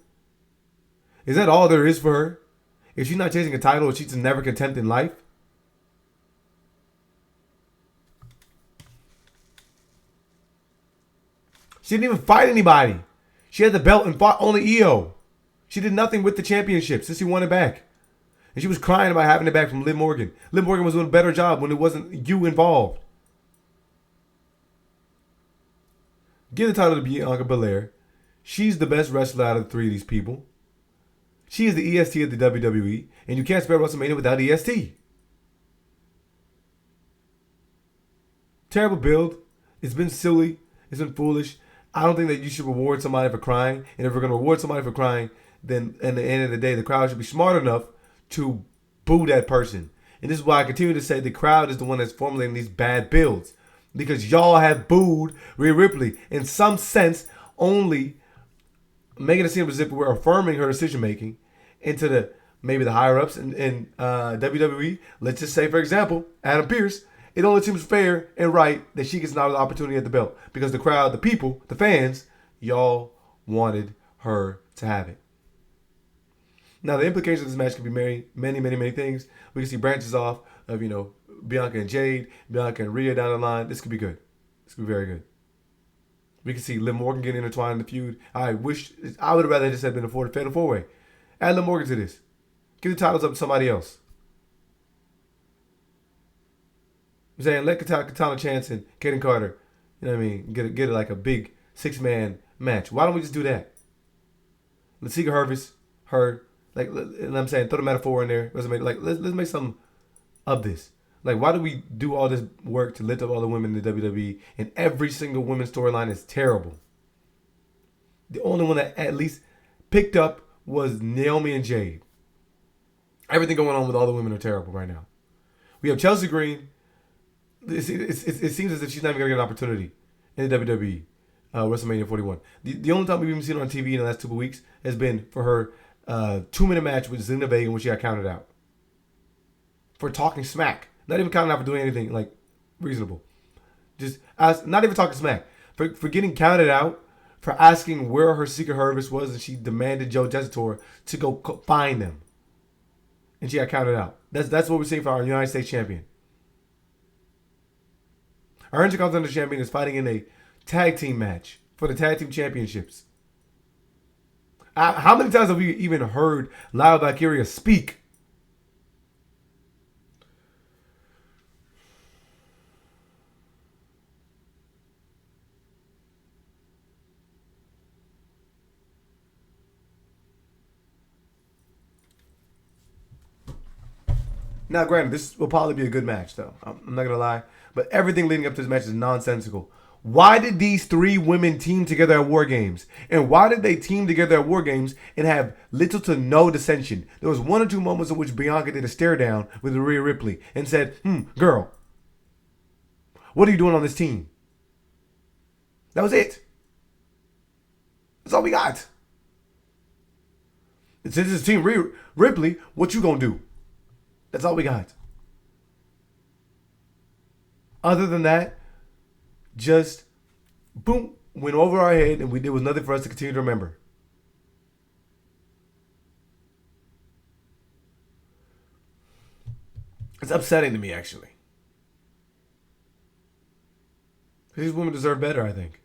Is that all there is for her? If she's not chasing a title, she's just never content in life? She didn't even fight anybody. She had the belt and fought only Io. She did nothing with the championship since she won it back. And she was crying about having it back from Liv Morgan. Liv Morgan was doing a better job when it wasn't you involved. Give the title to Bianca Belair. She's the best wrestler out of the 3 of these people. She is the EST of the WWE, and you can't spell WrestleMania without EST. Terrible build. It's been silly. It's been foolish. I don't think that you should reward somebody for crying. And if we're going to reward somebody for crying, then at the end of the day, the crowd should be smart enough to boo that person. And this is why I continue to say the crowd is the one that's formulating these bad builds. Because y'all have booed Rhea Ripley. In some sense, only making it seem as if we're affirming her decision making into maybe the higher ups in WWE. Let's just say, for example, Adam Pearce. It only seems fair and right that she gets another opportunity at the belt because the crowd, the people, the fans, y'all wanted her to have it. Now the implications of this match could be many things. We can see branches off of Bianca and Jade, Bianca and Rhea down the line. This could be good. This could be very good. We can see Liv Morgan getting intertwined in the feud. I would have rather this had been a fatal 4-way. Add Liv Morgan to this. Give the titles up to somebody else. I'm saying let Katana Chance and Kaden Carter, You know what I mean? Get it like a big 6-man match. Why don't we just do that? Let's see her, like, you know what I'm saying, throw the metaphor in there. Let's make something of this. Like, why do we do all this work to lift up all the women in the WWE, and every single women's storyline is terrible? The only one that at least picked up was Naomi and Jade. Everything going on with all the women are terrible right now. We have Chelsea Green. It seems as if she's not even going to get an opportunity in the WWE, WrestleMania 41. The only time we've even seen her on TV in the last 2 weeks has been for her 2-minute match with Zelina Vega when she got counted out. For talking smack. Not even counting out for doing anything like reasonable. Not even talking smack. For getting counted out, for asking where her secret harvest was, and she demanded Joe Tessitore to go find them. And she got counted out. That's what we're seeing for our United States champion. Our Intercontinental champion is fighting in a tag team match for the tag team championships. How many times have we even heard Lyra Valkyria speak? Now, granted, this will probably be a good match, though. I'm not going to lie. But everything leading up to this match is nonsensical. Why did these 3 women team together at War Games? And why did they team together at War Games and have little to no dissension? There was 1 or 2 moments in which Bianca did a stare down with Rhea Ripley and said, girl, what are you doing on this team? That was it. That's all we got. And since it's Team Rhea Ripley, what you gonna do? That's all we got. Other than that, just boom, went over our head, and there was nothing for us to continue to remember. It's upsetting to me, actually. These women deserve better, I think.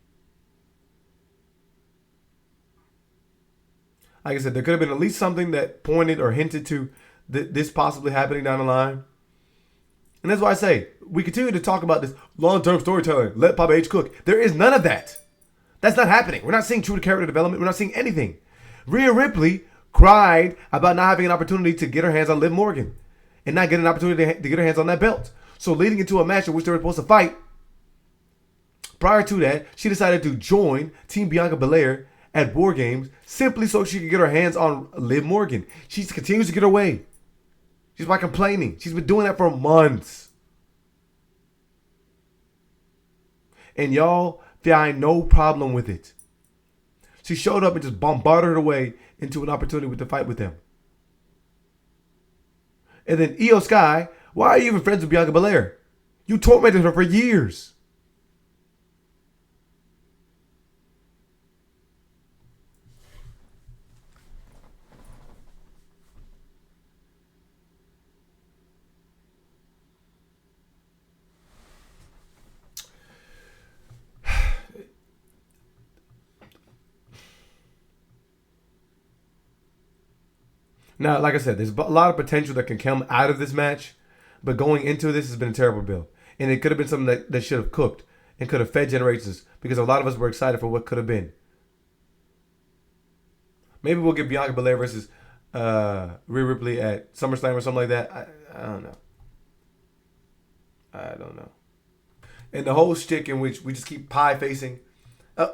Like I said, there could have been at least something that pointed or hinted to this possibly happening down the line. And that's why I say, we continue to talk about this long-term storytelling. Let Papa H cook. There is none of that. That's not happening. We're not seeing true character development. We're not seeing anything. Rhea Ripley cried about not having an opportunity to get her hands on Liv Morgan and not getting an opportunity to get her hands on that belt. So leading into a match in which they were supposed to fight, prior to that, she decided to join Team Bianca Belair at War Games simply so she could get her hands on Liv Morgan. She continues to get her way. She's by complaining. She's been doing that for months. And y'all find no problem with it. She showed up and just bombarded her way into an opportunity to fight with them. And then Io Sky, why are you even friends with Bianca Belair? You tormented her for years. Now, like I said, there's a lot of potential that can come out of this match, but going into this has been a terrible build. And it could have been something that should have cooked and could have fed generations because a lot of us were excited for what could have been. Maybe we'll get Bianca Belair versus Rhea Ripley at SummerSlam or something like that. I don't know. I don't know. And the whole shtick in which we just keep pie-facing, Io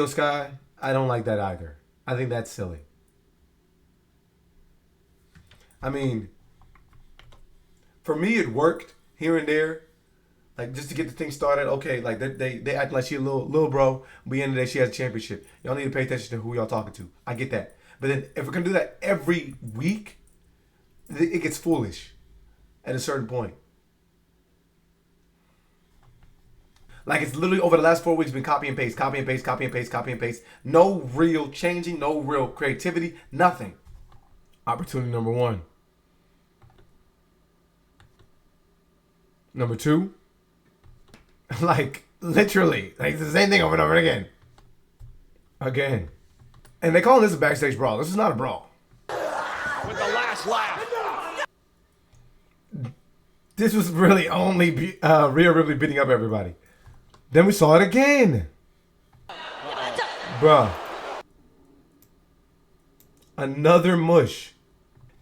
Sky, I don't like that either. I think that's silly. I mean, for me, it worked here and there. Like, just to get the thing started, okay, like, they act like she a little bro, but at the end of the day, she has a championship. Y'all need to pay attention to who y'all talking to. I get that. But then, if we're going to do that every week, it gets foolish at a certain point. Like, it's literally over the last 4 weeks been copy and paste, copy and paste, copy and paste, copy and paste. No real changing, no real creativity, nothing. Opportunity number 1. Number 2. Like, literally. Like, it's the same thing over and over again. Again. And they call this a backstage brawl. This is not a brawl. With the last laugh. This was really only Rhea Ripley beating up everybody. Then we saw it again. Bruh. Another mush.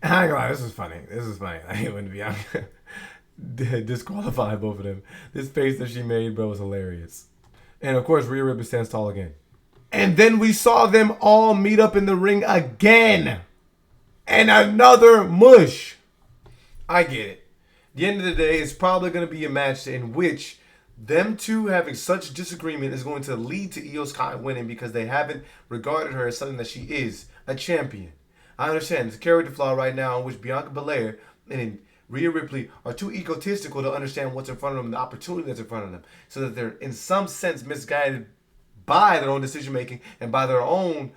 I ain't gonna lie, this is funny. This is funny. I hate when Bianca disqualified both of them. This face that she made, bro, was hilarious. And of course, Rhea Ripley stands tall again. And then we saw them all meet up in the ring again. And another mush. I get it. At the end of the day, it's probably going to be a match in which them two having such disagreement is going to lead to Io Sky winning because they haven't regarded her as something that she is, a champion. I understand it's a character flaw right now in which Bianca Belair and Rhea Ripley are too egotistical to understand what's in front of them, the opportunity that's in front of them, so that they're in some sense misguided by their own decision making and by their own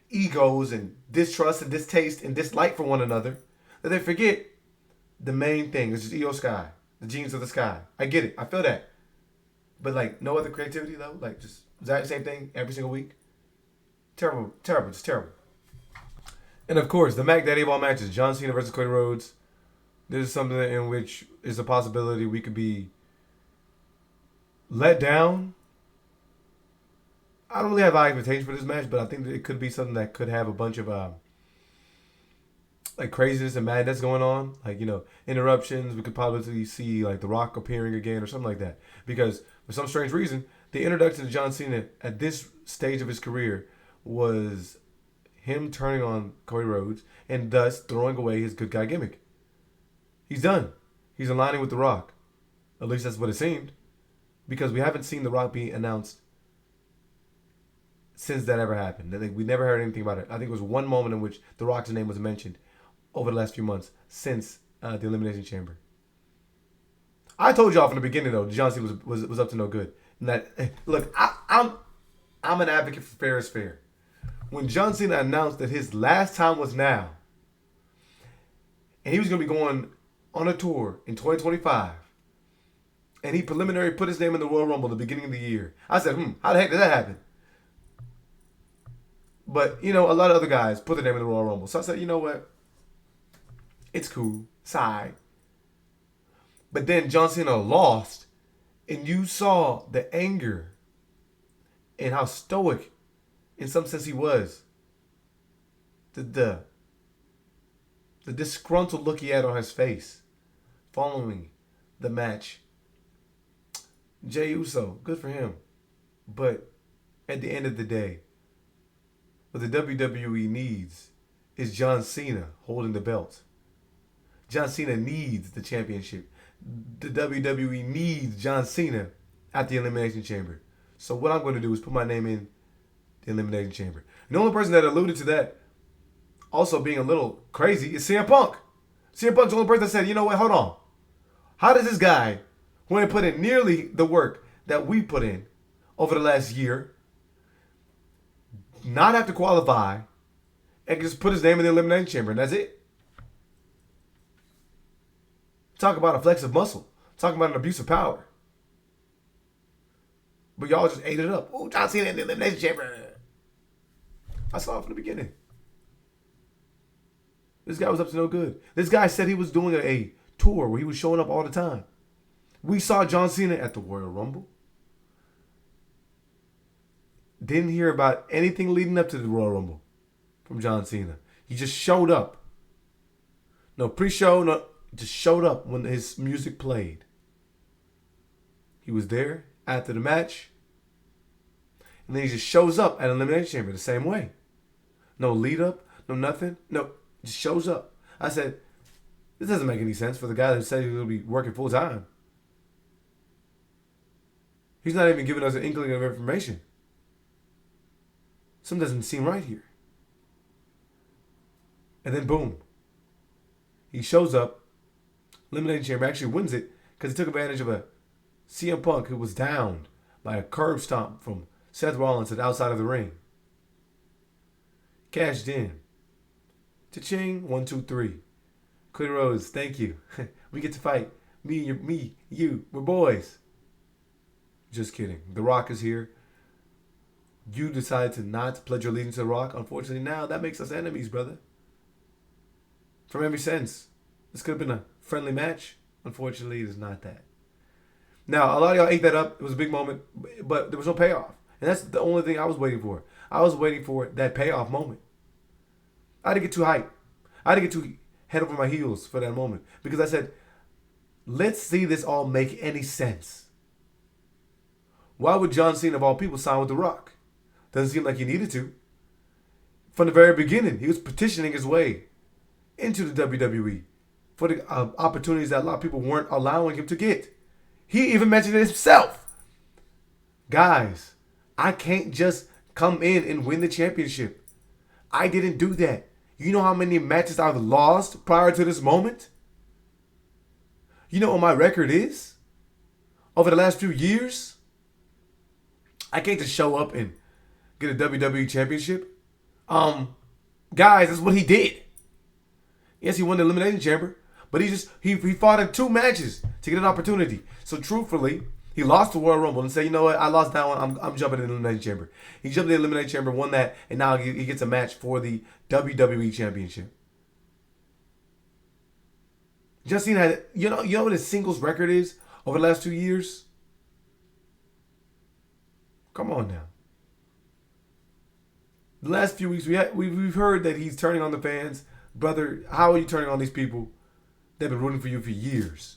egos and distrust and distaste and dislike for one another, that they forget the main thing is just Io Sky, the genius of the sky. I get it. I feel that. But like no other creativity though? Like just exact same thing every single week? Terrible. Terrible. Just terrible. And of course, the Mac Daddy of all matches, John Cena versus Cody Rhodes. This is something in which is a possibility we could be let down. I don't really have high expectations for this match, but I think that it could be something that could have a bunch of like craziness and madness going on, like, you know, interruptions. We could probably see like The Rock appearing again or something like that, because for some strange reason the introduction to John Cena at this stage of his career was him turning on Cody Rhodes and thus throwing away his good guy gimmick. He's done. He's aligning with The Rock, at least that's what it seemed, because we haven't seen The Rock be announced since that ever happened. We never heard anything about it. I think it was one moment in which The Rock's name was mentioned over the last few months since the Elimination Chamber. I told y'all from the beginning though, John Cena was up to no good. And that look, I'm an advocate for fair is fair. When John Cena announced that his last time was now, and he was gonna be going on a tour in 2025, and he preliminary put his name in the Royal Rumble at the beginning of the year, I said, how the heck did that happen? But you know, a lot of other guys put their name in the Royal Rumble, so I said, you know what? It's cool. Sigh. But then John Cena lost, and you saw the anger and how stoic, in some sense, he was. The disgruntled look he had on his face following the match. Jey Uso, good for him. But at the end of the day, what the WWE needs is John Cena holding the belt. John Cena needs the championship. The WWE needs John Cena at the Elimination Chamber. So what I'm going to do is put my name in the Elimination Chamber. And the only person that alluded to that also being a little crazy is CM Punk. CM Punk's the only person that said, you know what, hold on. How does this guy, who ain't put in nearly the work that we put in over the last year, not have to qualify and just put his name in the Elimination Chamber and that's it? Talk about a flex of muscle. Talk about an abuse of power. But y'all just ate it up. Oh, John Cena in the Elimination Chamber. I saw it from the beginning. This guy was up to no good. This guy said he was doing a tour where he was showing up all the time. We saw John Cena at the Royal Rumble. Didn't hear about anything leading up to the Royal Rumble from John Cena. He just showed up. No pre-show, no, just showed up when his music played. He was there after the match. And then he just shows up at Elimination Chamber the same way. No lead up, no nothing. No, just shows up. I said, this doesn't make any sense for the guy that said he was going to be working full time. He's not even giving us an inkling of information. Something doesn't seem right here. And then boom. He shows up. Elimination Chamber actually wins it because he took advantage of a CM Punk who was downed by a curb stomp from Seth Rollins at the outside of the ring. Cashed in. Cha-ching. 1, 2, 3. Cody Rhodes, thank you. We get to fight. Me, you. We're boys. Just kidding. The Rock is here. You decide to not pledge your allegiance to The Rock. Unfortunately, now that makes us enemies, brother. From every sense. This could have been a friendly match. Unfortunately, it is not that. Now, a lot of y'all ate that up. It was a big moment, but there was no payoff. And that's the only thing I was waiting for. I was waiting for that payoff moment. I didn't get too hyped. I didn't get too head over my heels for that moment. Because I said, let's see this all make any sense. Why would John Cena, of all people, sign with The Rock? Doesn't seem like he needed to. From the very beginning, he was petitioning his way into the WWE for the opportunities that a lot of people weren't allowing him to get. He even mentioned it himself. Guys, I can't just come in and win the championship. I didn't do that. You know how many matches I've lost prior to this moment? You know what my record is? Over the last few years? I can't just show up and get a WWE championship. Guys, that's what he did. Yes, he won the Elimination Chamber, but he fought in 2 matches to get an opportunity. So truthfully, he lost the Royal Rumble and said, you know what, I lost that one. I'm jumping in the Elimination Chamber. He jumped in the Elimination Chamber, won that, and now he gets a match for the WWE Championship. John Cena had, you know what his singles record is over the last 2 years? Come on now. The last few weeks we've heard that he's turning on the fans. Brother, how are you turning on these people? They've been rooting for you for years.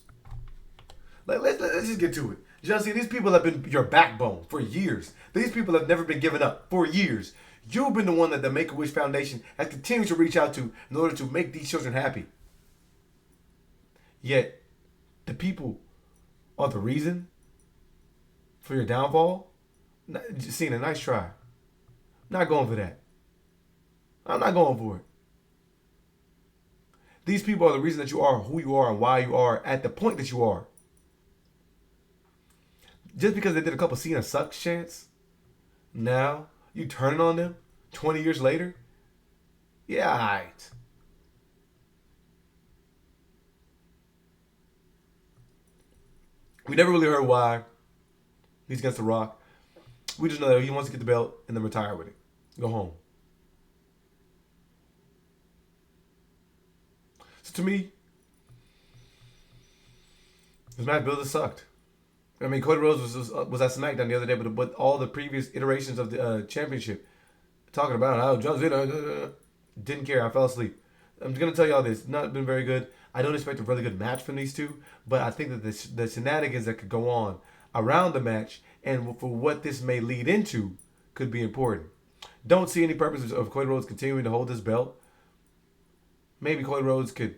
Let's just get to it. John Cena, these people have been your backbone for years. These people have never been given up for years. You've been the one that the Make-A-Wish Foundation has continued to reach out to in order to make these children happy. Yet, the people are the reason for your downfall? Cena, nice try. Not going for that. I'm not going for it. These people are the reason that you are who you are and why you are at the point that you are. Just because they did a couple Cena sucks chants, now you turning on them 20 years later? Yeah, alright. We never really heard why he's against The Rock. We just know that he wants to get the belt and then retire with it. Go home. So to me, this match builder sucked. I mean, Cody Rhodes was at SmackDown the other day, but all the previous iterations of the championship, talking about how John Cena didn't care. I fell asleep. I'm just gonna tell y'all this. Not been very good. I don't expect a really good match from these two, but I think that the shenanigans that could go on around the match and for what this may lead into could be important. Don't see any purpose of Cody Rhodes continuing to hold this belt. Maybe Cody Rhodes could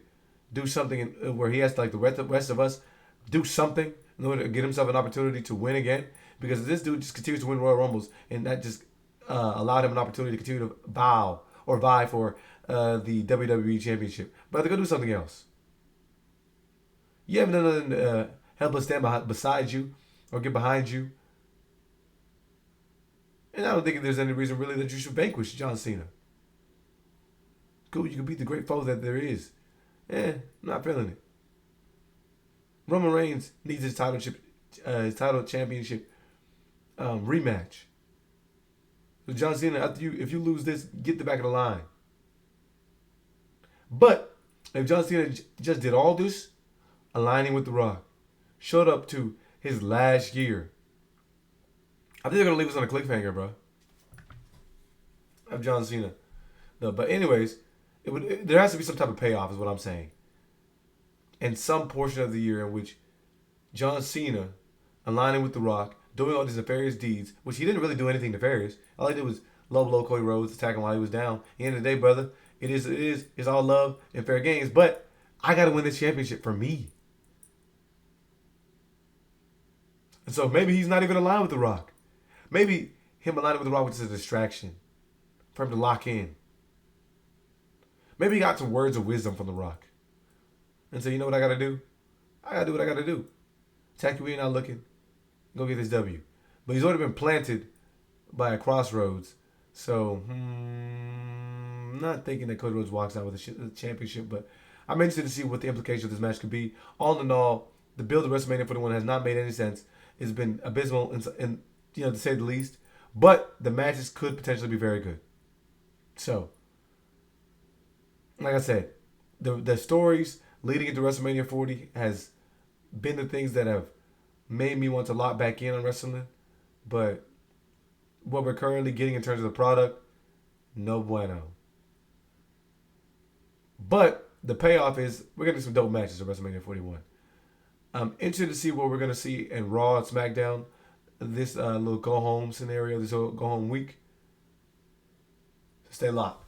do something where he has to, like the rest of us, do something in order to get himself an opportunity to win again. Because this dude just continues to win Royal Rumbles, and that just allowed him an opportunity to continue to vie for the WWE Championship. But they're going to do something else. You haven't done nothing to help us stand beside you or get behind you. And I don't think there's any reason really that you should vanquish John Cena. Cool, you can beat the great foe that there is. I'm not feeling it. Roman Reigns needs his title championship rematch. So John Cena, if you lose this, get the back of the line. But if John Cena just did all this, aligning with The Rock, showed up to his last year, I think they're going to leave us on a cliffhanger, bro. Of John Cena. No, but anyways, there has to be some type of payoff is what I'm saying. And some portion of the year in which John Cena, aligning with The Rock, doing all these nefarious deeds, which he didn't really do anything nefarious. All he did was low blow Cody Rhodes, attack him while he was down. At the end of the day, brother, it's all love and fair games. But I got to win this championship for me. And so maybe he's not even aligned with The Rock. Maybe him aligning with The Rock was just a distraction for him to lock in. Maybe he got some words of wisdom from The Rock. And say, you know what I got to do? I got to do what I got to do. Attack you, we ain't not looking. Go get this W. But he's already been planted by a crossroads. So, I'm not thinking that Cody Rhodes walks out with a championship. But I'm interested to see what the implication of this match could be. All in all, the build of WrestleMania 41 has not made any sense. It's been abysmal, and to say the least. But the matches could potentially be very good. So, like I said, the stories leading into WrestleMania 40 has been the things that have made me want to lock back in on wrestling. But what we're currently getting in terms of the product, no bueno. But the payoff is we're getting some dope matches at WrestleMania 41. I'm interested to see what we're going to see in Raw and SmackDown. This little go home scenario, this little go home week. Stay locked.